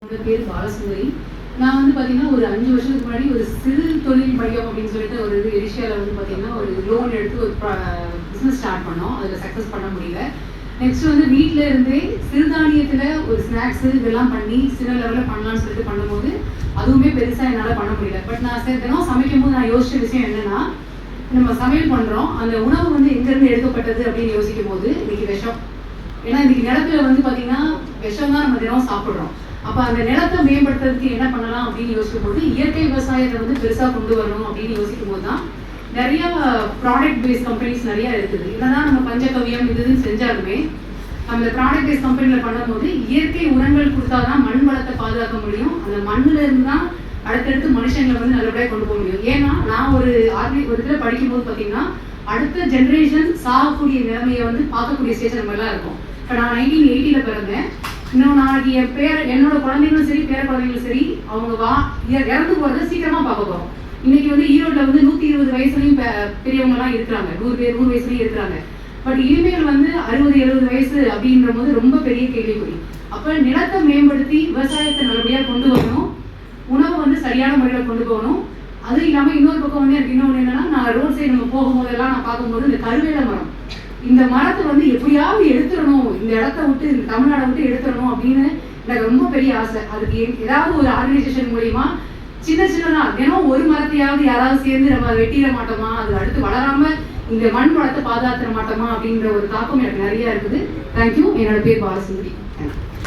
என்னோட பேர் பாலசுந்தரி. நான் வந்து பார்த்தீங்கன்னா ஒரு 5 வருஷத்துக்கு முன்னாடி ஒரு சிறு தொழில் மையம் அப்படின்னு சொல்லிட்டு ஒரு இது எடிஷியாவில் வந்து பார்த்தீங்கன்னா ஒரு லோன் எடுத்து ஒரு பிஸ்னஸ் ஸ்டார்ட் பண்ணோம். அதில் சக்ஸஸ் பண்ண முடியல. நெக்ஸ்ட் வந்து வீட்டில் இருந்தே சிறுதானியத்தில் ஒரு ஸ்நாக்ஸு இதெல்லாம் பண்ணி சின்ன லெவலில் பண்ணலான்னு சொல்லிட்டு பண்ணும்போது அதுவுமே பெருசாக என்னால் பண்ண முடியல. பட் நான் தினம் சமைக்கும் போது நான் யோசிச்ச விஷயம் என்னென்னா, நம்ம சமையல் பண்ணுறோம், அந்த உணவு வந்து எங்கேருந்து எடுக்கப்பட்டது அப்படின்னு யோசிக்கும் போது இன்னைக்கு விஷம். ஏன்னா இன்னைக்கு நிலத்துல வந்து பார்த்தீங்கன்னா விஷம் தான் நம்ம தினம் சாப்பிட்றோம். அப்போ அந்த நிலத்தை மேம்படுத்துறதுக்கு என்ன பண்ணலாம் அப்படின்னு யோசிக்கும் போது இயற்கை விவசாயத்தை வந்து பெருசாக கொண்டு வரணும் அப்படின்னு யோசிக்கும் போது தான் நிறைய ப்ராடக்ட் பேஸ்ட் கம்பெனிஸ் நிறையா இருக்குது. என்னதான் நம்ம பஞ்சகவியம் இதுன்னு செஞ்சாலுமே அந்த ப்ராடக்ட் பேஸ்ட் கம்பெனியில் பண்ணும்போது இயற்கை உரங்கள் கொடுத்தா தான் மண் வளத்தை பாதுகாக்க முடியும். அந்த மண்ணில் இருந்து தான் அடுத்தடுத்து மனுஷங்களை வந்து நல்லபடியாக கொண்டு போக முடியும். ஏன்னா நான் ஒரு இதில் படிக்கும்போது பார்த்தீங்கன்னா அடுத்த ஜென்ரேஷன் சாகக்கூடிய நிலைமையை வந்து பார்க்கக்கூடிய ஸ்டேஜ் நம்ம எல்லாம் இருக்கும். இப்போ நான் 1980 பிறந்தேன். இன்னும் நாளைக்கு என்னோட குழந்தைங்களும் சரி பேர குழந்தைங்களும் சரி அவங்க இறந்து போகிறத சீக்கிரமாக பார்க்க போகிறோம். இன்னைக்கு வந்து ஈரோட்டில் வந்து 120 வயசுலையும் பெரியவங்கலாம் இருக்கிறாங்க, 100 வயசுலையும் இருக்கிறாங்க. பட் இனிமேல் வந்து 60-70 வயசு அப்படின்ற போது ரொம்ப பெரிய கேள்விக்குறி. அப்போ நிலத்தை மேம்படுத்தி விவசாயத்தை நல்லபடியாக கொண்டு வரணும், உணவை வந்து சரியான முறையில் கொண்டு போகணும். அது இல்லாமல் இன்னொரு பக்கம் வந்து எனக்கு இன்னொன்று என்னன்னா, நான் ரோட் சைடு நம்ம போகும்போதெல்லாம் நான் பார்க்கும்போது இந்த கருவேல மரம், இந்த மரத்தை வந்து எப்படியாவது எடுத்துடணும், இந்த இடத்த விட்டு இந்த தமிழ்நாடை விட்டு எடுத்துடணும் அப்படின்னு எனக்கு ரொம்ப பெரிய ஆசை. அதுக்கு ஏதாவது ஒரு ஆர்கனைசேஷன் மூலியமா சின்னதா தினம் ஒரு மரத்தையாவது யாராவது சேர்ந்து நம்ம வெட்டிட மாட்டோமா, அது அடுத்து வளராம இந்த மண் வளத்தை பாதுகாத்துட மாட்டோமா அப்படின்ற ஒரு தாக்கம் எனக்கு நிறைய இருக்குது. தேங்க்யூ. என்னோட பேர் பாலசுந்தரி.